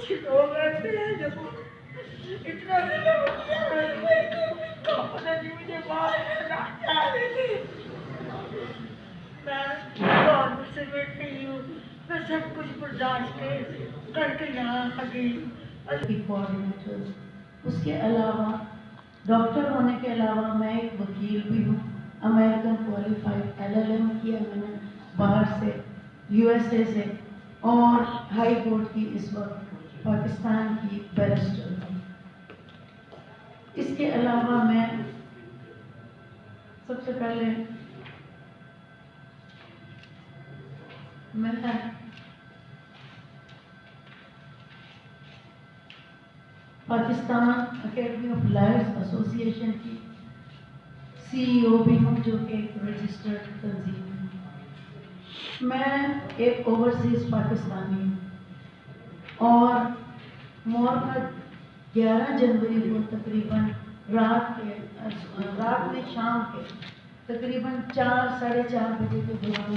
کچھ لوگ ایسے ہیں جو اتنا پتہ نہیں مجھے باہر رہنا چاہ رہے تھے. میں گورنمنٹ سے بیٹھ رہی ہوں. میں سب کچھ برداشت کر کے یہاں آ گئی. کوآرڈینیٹر. اس کے علاوہ ڈاکٹر ہونے کے علاوہ میں ایک وکیل بھی ہوں. امریکن کوالیفائڈ LLM کیا میں نے باہر سے USA سے, اور ہائی کورٹ کی اس وقت پاکستان کی بیرسٹر ہوں. اس کے علاوہ میں سب سے پہلے میں پاکستان اکیڈمی آف لائرز ایسوسی ایشن کی CEO بھی ہوں, جو کہ ایک رجسٹرڈ تنظیم ہے. میں ایک اوورسیز پاکستانی ہوں, اور مورکت 11 جنوری کو تقریباً رات میں شام کے تقریباً 4-4:30 بجے کے دوران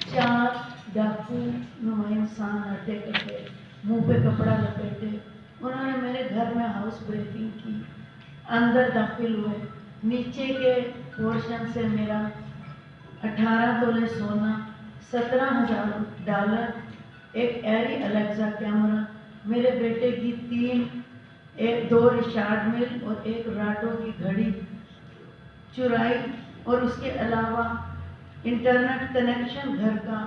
4 ڈاکو نما انسان آتے کرتے, منہ پہ کپڑا لپیٹے, انہوں نے میرے گھر میں ہاؤس بریکنگ کی. اندر داخل ہوئے. نیچے کے پورشن سے میرا 18 تولے سونا, $17,000, ایک ایری الیکزا کیمرہ, میرے بیٹے کی 2 ریچارڈ مل اور ایک راٹو کی گھڑی چرائی. اور اس کے علاوہ انٹرنیٹ کنیکشن گھر کا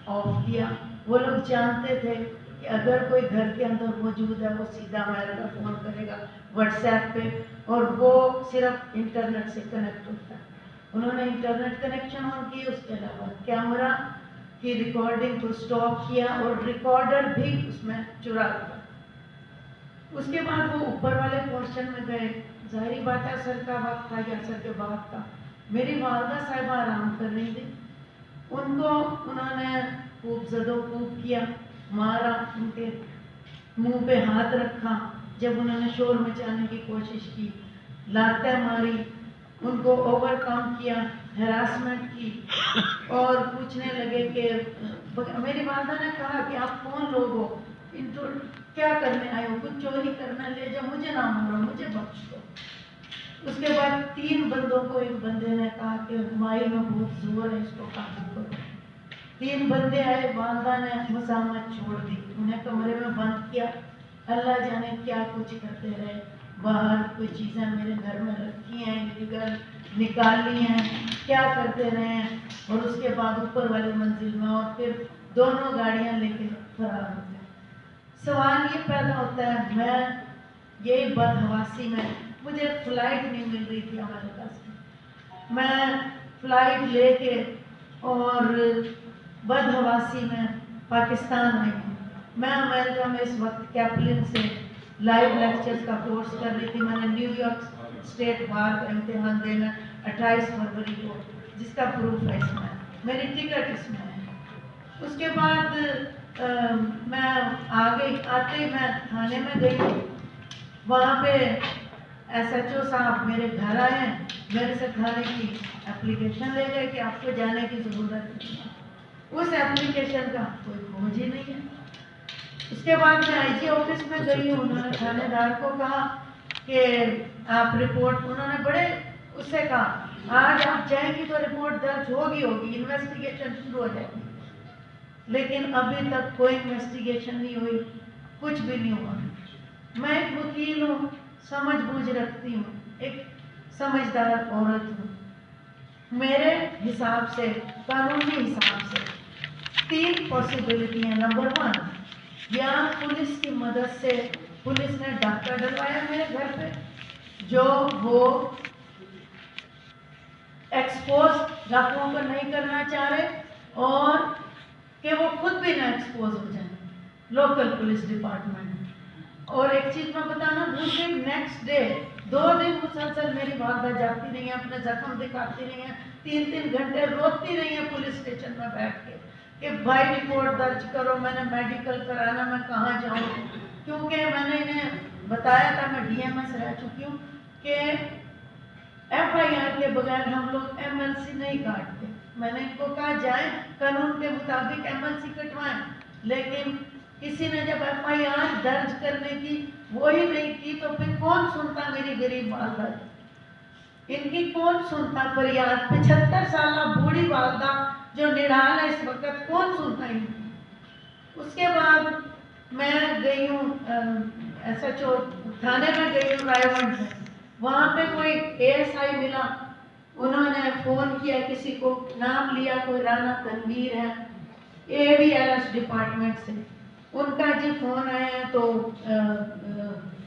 آف کیا. وہ لوگ جانتے تھے کہ اگر کوئی گھر کے اندر موجود ہے وہ سیدھا میرے کا فون کرے گا واٹس ایپ پہ, اور وہ صرف انٹرنیٹ سے کنیکٹ ہوتا ہے. انہوں نے انٹرنیٹ کنیکشن آن کی. اس کے علاوہ کیمرہ کی ریکارڈنگ کو سٹاپ کیا, اور ریکارڈر بھی اس میں چرا دیا. اس کے بعد وہ اوپر والے پورشن میں گئے. ظاہری بات ہے اثر کا وقت تھا یا اثر کے بعد کا. میری والدہ صاحبہ آرام کر رہی تھی. ان کو انہوں نے خوب زد و کوب کیا, مارا, ان کے منہ پہ ہاتھ رکھا. جب انہوں نے شور مچانے کی کوشش کی, لاتیں ماری, ان کو اوور کم کیا, ہراسمنٹ کی, اور پوچھنے لگے کہ میری والدہ نے کہا کہ آپ کون لوگ ہو, کیا کرنے آئے ہو, کچھ چوری کرنا لے جاؤ, مجھے نہ مارو, مجھے بخش دو. اس کے بعد 3 بندوں کو ایک بندے نے کہا کہ مائی میں بہت زور ہے, اس کو قابو کرو. 3 بندے آئے, والدہ نے مزاحمت چھوڑ دی, انہیں کمرے میں بند کیا. اللہ جانے کیا کچھ کرتے رہے. باہر کوئی چیزیں میرے گھر میں رکھی ہیں, لیگل نکالی ہیں, کیا کرتے رہے ہیں. اور اس کے بعد اوپر والی منزل میں, اور پھر دونوں گاڑیاں لے کے فرار ہو گئے. سوال یہ پیدا ہوتا ہے, میں یہی بدحواسی میں, مجھے فلائٹ نہیں مل رہی تھی امریکہ سے, میں فلائٹ لے کے اور بدحواسی میں پاکستان آئی ہوں. میں امریکہ میں اس وقت کیپلن سے لائیو لیکچرز کا کورس کر رہی تھی. میں نے نیو یارک اسٹیٹ بار کا امتحان دینا 28 فروری کو, جس کا پروف ہے اس میں, میری ٹکٹ اس میں ہے. اس کے بعد میں آتے ہی میں تھانے میں گئی. وہاں پہ SHO صاحب میرے گھر آئے ہیں, میرے سے تھانے کی اپلیکیشن لے گئے کہ آپ کو جانے کی ضرورت نہیں ہے. اس اپلیکیشن کا کوئی کھوج ہی نہیں ہے. اس کے بعد میں IG آفس میں گئی ہوں. انہوں نے تھانے دار کو کہا کہ آپ رپورٹ, انہوں نے بڑے اس سے کہا آج آپ جائیں گی تو رپورٹ درج ہوگی, انویسٹیگیشن شروع ہو جائے گی. لیکن ابھی تک کوئی انویسٹیگیشن نہیں ہوئی, کچھ بھی نہیں ہوا. میں ایک وکیل ہوں, سمجھ بوجھ رکھتی ہوں, ایک سمجھدار عورت ہوں. میرے حساب سے, قانونی حساب سے 3 پاسبلٹی ہیں. نمبر 1, یا پولیس کی مدد سے پولیس نے ڈاکہ ڈلوایا میرے گھر پہ, جو وہ ایکسپوز ڈاکوؤں کو نہیں کرنا چاہ رہے, اور کہ وہ خود بھی نہ ایکسپوز ہو جائیں, لوکل پولیس ڈپارٹمنٹ. اور ایک چیز میں بتانا بھول گئی, نیکسٹ ڈے 2 دن مسلسل میری والدہ جاتی رہی ہیں, اپنے زخم دکھاتی رہی ہیں, 3 گھنٹے روتی رہی ہیں پولیس اسٹیشن میں بیٹھ کے کہ بھائی رپورٹ درج کرو, میں نے میڈیکل کرانا, میں کہاں جاؤں. کیونکہ میں نے انہیں بتایا تھا, میں DMS رہ چکی ہوں, کہ FIR کے بغیر ہم لوگ MLC نہیں کاٹتے. میں نے ان کو کہا جائیں قانون کے مطابق MLC کٹوائیں, لیکن किसी ने जब FIR दर्ज करने की वो ही नहीं की तो फिर कौन सुनता मेरी गरीब वालदा की? इनकी कौन सुनता फरियाद? 75 साल बूढ़ी वालदा जो निढाल है इस वक्त, कौन सुनता इनकी? उसके बाद मैं गई हूँ SHO थाने में गई हूँ रायगंज में, वहाँ पे कोई ASI मिला, उन्होंने फ़ोन किया, किसी को नाम लिया, कोई राना तनवीर है AVLS डिपार्टमेंट से, उनका जी फ़ोन आया है तो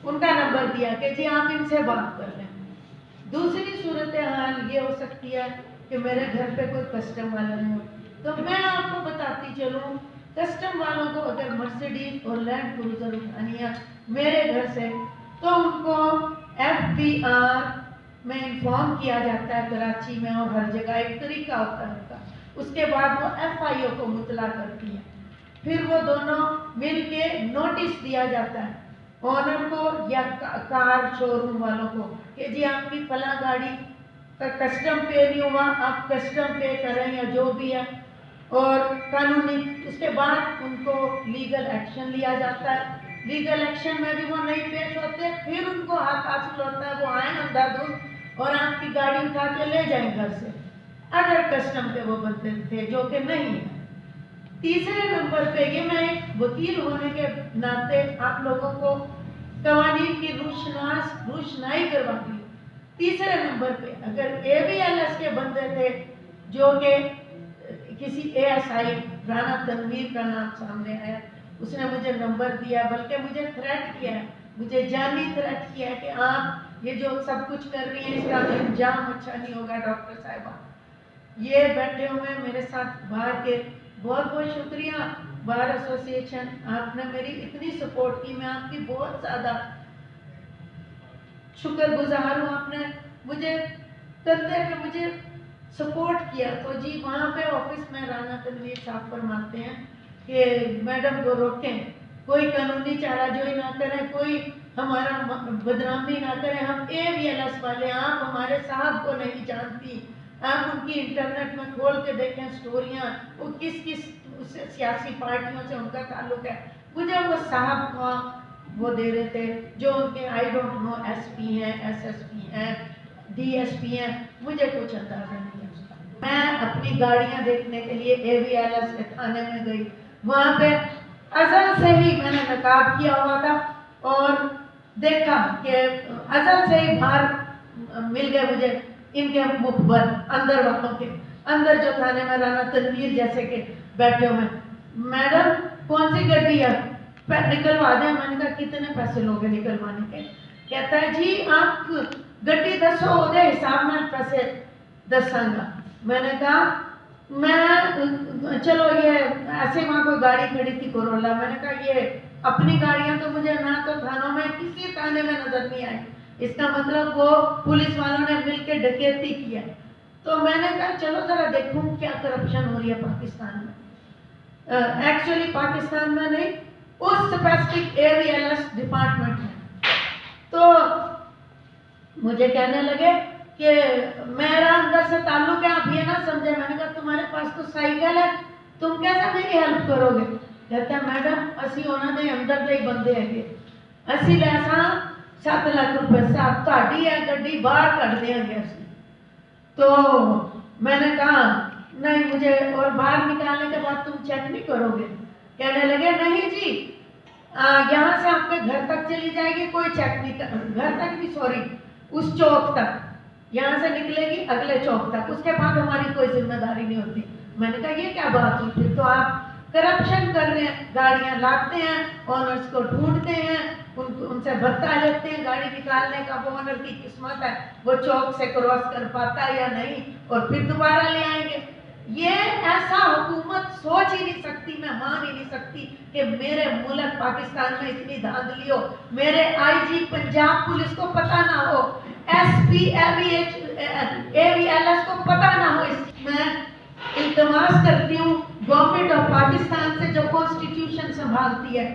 उनका नंबर दिया कि जी आप इनसे बात कर लें। दूसरी सूरत हाल ये हो सकती है कि मेरे घर पे कोई कस्टम वाला नहीं हो, तो मैं आपको बताती चलूँ, कस्टम वालों को अगर मर्सिडीज और लैंड क्रूजर उठानी है मेरे घर से तो उनको FBR में इन्फॉर्म किया जाता है कराची में और हर जगह, एक तरीका होता है उनका, उसके बाद वो FIO को मुतला करती है, फिर वो दोनों मिल के नोटिस दिया जाता है ऑनर को या कार शोरूम वालों को कि जी आपकी फला गाड़ी का कस्टम पे नहीं हुआ, आप कस्टम पे करें या जो भी है, और कानूनी उसके बाद उनको लीगल एक्शन लिया जाता है। लीगल एक्शन में भी वो नहीं पेश होते, फिर उनको हक हासिल होता है, वो आए अंधाधुंध और आपकी गाड़ी उठा के ले जाएं घर से, अगर कस्टम पे वो बंदे थे, जो कि नहीं है। तीसरे नंबर पे, ये मैं एक वकील होने के नाते आप लोगों को कवानीन की रोशनाई करवाती हूँ। तीसरे नंबर पे अगर AVLS के बंदे थे, जो कि किसी ASI राना तनवीर का नाम सामने आया, उसने मुझे नंबर दिया, बल्कि मुझे थ्रेट किया है, मुझे जानी थ्रेट किया है कि आप ये जो सब कुछ कर रही हैं इसका अंजाम अच्छा नहीं होगा डॉक्टर साहिबा। ये बैठे हुए मेरे साथ बाहर के, बहुत बहुत शुक्रिया बार एसोसिएशन, आपने मेरी इतनी सपोर्ट की, मैं आपकी बहुत ज़्यादा शुक्रगुजार हूँ। आपने मुझे कंधे पे मुझे सपोर्ट किया। तो जी वहाँ पे ऑफिस में राना तनवीर साहब फरमाते हैं कि मैडम को रोकें, कोई कानूनी चाराजोई ना करें, कोई हमारा बदनामी ना करें, हम AVLS वाले, आप हमारे साहब को नहीं जानती, आप उनकी इंटरनेट में खोल के देखें स्टोरियाँ, वो किस किस सियासी पार्टियों से उनका ताल्लुक है। मुझे वो साहब का वो दे रहे थे जो उनके आई डोंट नो SP हैं, SSP हैं, DSP हैं, मुझे कुछ अंदाजा नहीं है उसका। मैं अपनी गाड़ियाँ देखने के लिए AVLS के थाने में गई, वहाँ पे अज़ल से ही मैंने नकाब किया हुआ था और देखा कि अज़ल से ही बाहर मिल गए मुझे इनके मुखबर अंदर वालों के, अंदर जो थाने में राना तनवीर जैसे के बैठे हुए, मैडम कौन सी गड्डी है, निकलवा दें। मैंने कहा कितने पैसे लोगे निकलवाने के? कहता है जी आप गड्डी दसो ओदे हिसाब में पैसे दसांगा। मैंने कहा मैं चलो ये ऐसे वहाँ कोई गाड़ी खड़ी थी कोरोला, मैंने कहा ये अपनी गाड़ियाँ तो मुझे ना तो थानों में किसी थाने में नजर नहीं आई, इसका मतलब वो पुलिस वालों ने मिलकर डकैती किया। तो मैंने कहा चलो जरा देखूं क्या करप्शन हो रही है पाकिस्तान में। एक्चुअली पाकिस्तान में नहीं, उस स्पेसिफिक AVLS डिपार्टमेंट में। तो मुझे कहने लगे कि मेरा अंदर से ताल्लुक है, आप ये ना समझे। मैंने कहा तुम्हारे पास तो साइकिल है, तुम कैसे मेरी हेल्प करोगे? कहता है मैडम असी उन्हों के अंदर दे बंदे है, असी लैसा 7 लाख रुपए साहब ताड़ी है गड्डी बाहर कट देंगे। तो मैंने कहा नहीं मुझे, और बाहर निकालने के बाद तुम चेक नहीं करोगे? कहने लगे नहीं जी, यहाँ से आपके घर तक चली जाएगी, कोई चेक नहीं, घर तक भी सॉरी उस चौक तक, यहाँ से निकलेगी अगले चौक तक, उसके बाद हमारी कोई जिम्मेदारी नहीं होती। मैंने कहा ये क्या बात हुई? फिर तो आप करप्शन कर रहे हैं, गाड़ियाँ लाते हैं, ऑनर्स को ढूंढते हैं, उनसे भत्ता लेते हैं गाड़ी निकालने का, वो ऑनर की किस्मत है वो चौक से क्रॉस कर पाता है या नहीं, और फिर दोबारा ले आएंगे। ये ऐसा हुकूमत सोच ही नहीं सकती, मैं मान ही नहीं सकती कि मेरे मुल्क पाकिस्तान में इतनी धांधली हो, मेरे IG पंजाब पुलिस को पता ना हो, SP AVLS को पता ना हो। मैं इल्तमास करती हूँ गवर्नमेंट ऑफ पाकिस्तान से, जो कॉन्स्टिट्यूशन संभालती है,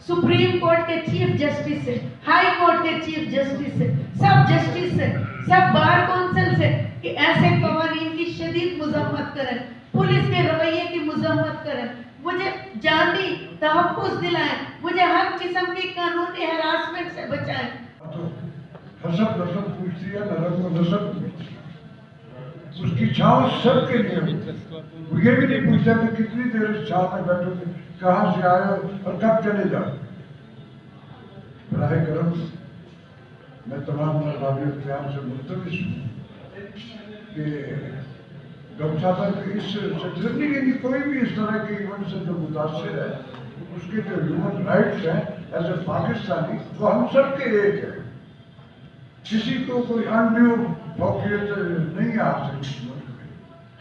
सुप्रीम कोर्ट के चीफ जस्टिस से, हाई कोर्ट के चीफ जस्टिस से, सब जस्टिस से, सब बार काउंसिल से, कि ऐसे कवानीन की शदीद मजम्मत करें, पुलिस के रवैये की मजम्मत करें। मुझे जानी तहफ़्फ़ुज़ दिलाएं, मुझे हर किस्म की कानूनी हरासमेंट से बचाएं। तो हसब नसब पूछती है, नरम को नसब पूछती है। उसकी छाँव सबके लिए वो ये भी नहीं पूछता कि कितनी देर इस छाँव में बैठोगे, कहाँ से आए हो और कब चले जाओ। बराए करम मैं तमाम मरदानी इख्तियार से मुल्तमिस हूँ कि डॉक्टर साहब इस सिटीजनी के लिए कोई भी इस तरह के इवेंट से जो मुतासर है, उसके जो ह्यूमन राइट्स हैं एज ए पाकिस्तानी, वो हम सब के एक है। किसी को कोई अनड्यू फौकियत नहीं आ सकती मुल्क में,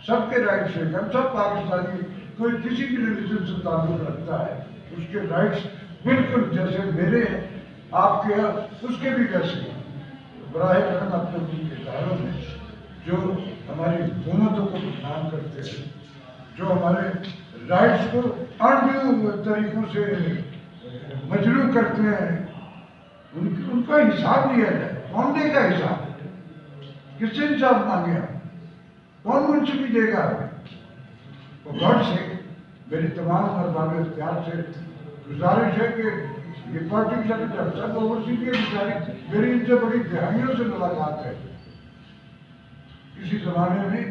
सबके राइट्स है। हम सब पाकिस्तानी, कोई किसी भी रिलीजन से ताल्लुक रखता है, उसके राइट्स बिल्कुल जैसे मेरे हैं, आपके हैं, उसके भी वैसे हैं। बराए करम अपने उनके इदारों में जो हमारी हुकूमतों को बदनाम करते हैं, जो हमारे राइट्स को अनड्यू तरीकों से मजरू करते हैं, उनका हिसाब लिया जाए। कौन देगा हिसाब? किससे इंसाफ मांगे आप? कौन मुंसिफी देगा? तो गॉड से मेरी तमाम मरदान इख्तियार से गुजारिश है कि ये पार्टी सेक्रेटरी सब ओवरसीज के बेचारी, मेरी इनसे बड़ी दहाइयों से मुलाकात है। इसी जमाने में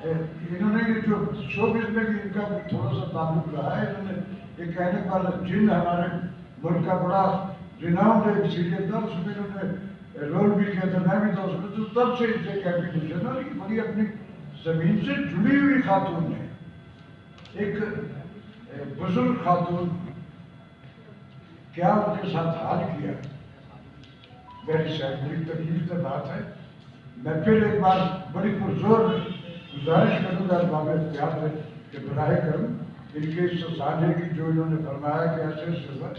इन्होंने ये जो शोबिज़ में भी इनका थोड़ा सा ताल्लुक रहा है। इन्होंने ये कहने वाला जिन हमारे मुल्क का बड़ा रिनाउंड एक सीरियल था, उसमें इन्होंने रोल भी किया था, मैं भी था उसमें। तो तब से इनसे कैबिनेट है ना, ये बड़ी अपनी ज़मीन से जुड़ी हुई खातून है, एक बुजुर्ग खातून। क्या उनके साथ हाल किया, मेरी शायद बड़ी तकलीफ की बात है। मैं फिर एक बार बड़ी पुरजोर गुजारिश करूँगा बाब इख्तियार से कि बराए करम इनके इस साझे की जो इन्होंने फरमाया कि ऐसे ऐसे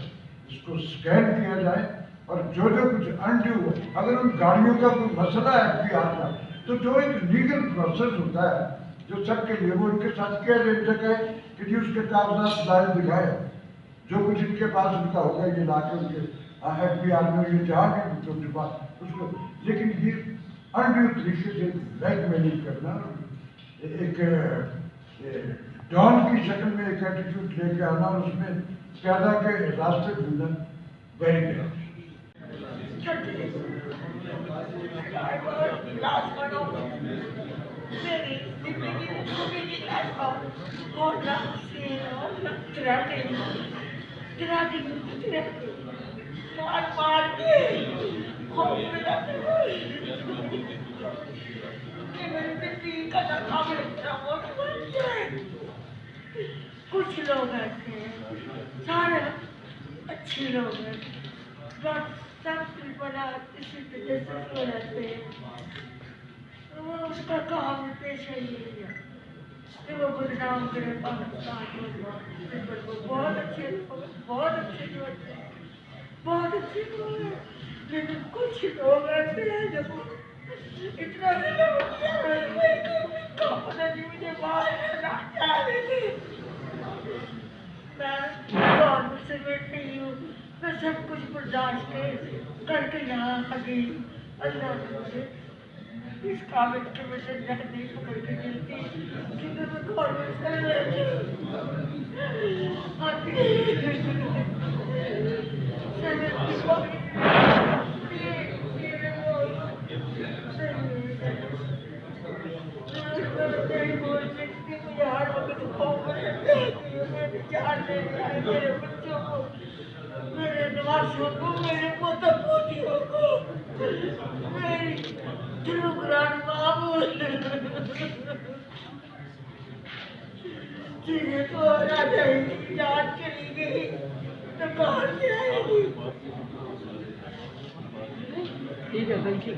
इसको स्कैन किया जाए, और जो जो कुछ अनड्यू हो, अगर उन गाड़ियों का कोई मसला है एफबीआर का, तो जो एक लीगल प्रोसेस होता है जो सबके लिए, वो इनके साथ किया जाए। इनसे कहे कि जी उसके कागजात लाए दिखाए, जो कुछ इनके पास उनका होगा ये ला के उनके एफबीआर में ये जहाँ भी उनके पास उसको। लेकिन ये अनड्यू तरीके से ब्लैकमेलिंग करना, एक डॉन की शक्ल में एक एटीट्यूड लेके आना और उसमें पैदा के रास्ते ढूंढना वेरी डेंजरस। कुछ लोग ऐसे हैं, सारे अच्छे लोग हैं, बस सब बना इसी तजस्सुस में रहते हैं। तो वो उसका काम पेशा यही है कि वो बदनाम करे पाकिस्तान को। बहुत अच्छे लोग हैं, बहुत अच्छे लोग हैं, लेकिन कुछ लोग ऐसे हैं जो इतना पता नहीं मुझे बाहर रहना चाह रहे थे। मैं गवर्नमेंट से बैठ रही हूँ, मैं सब कुछ बर्दाश्त करके यहाँ आ गई। अल्लाह ने मुझे इस काबिल के वजह नहीं पकड़ के मिलती कि मैं गवर्नमेंट से बैठी मेरे बच्चों को, मेरे नवासों को, मेरे पोता पोतियों को, मेरी जुलूमरान मामूल जिन्हें तो राजा की जान चली गई तो कहाँ से आएगी? ठीक है, थैंक यू।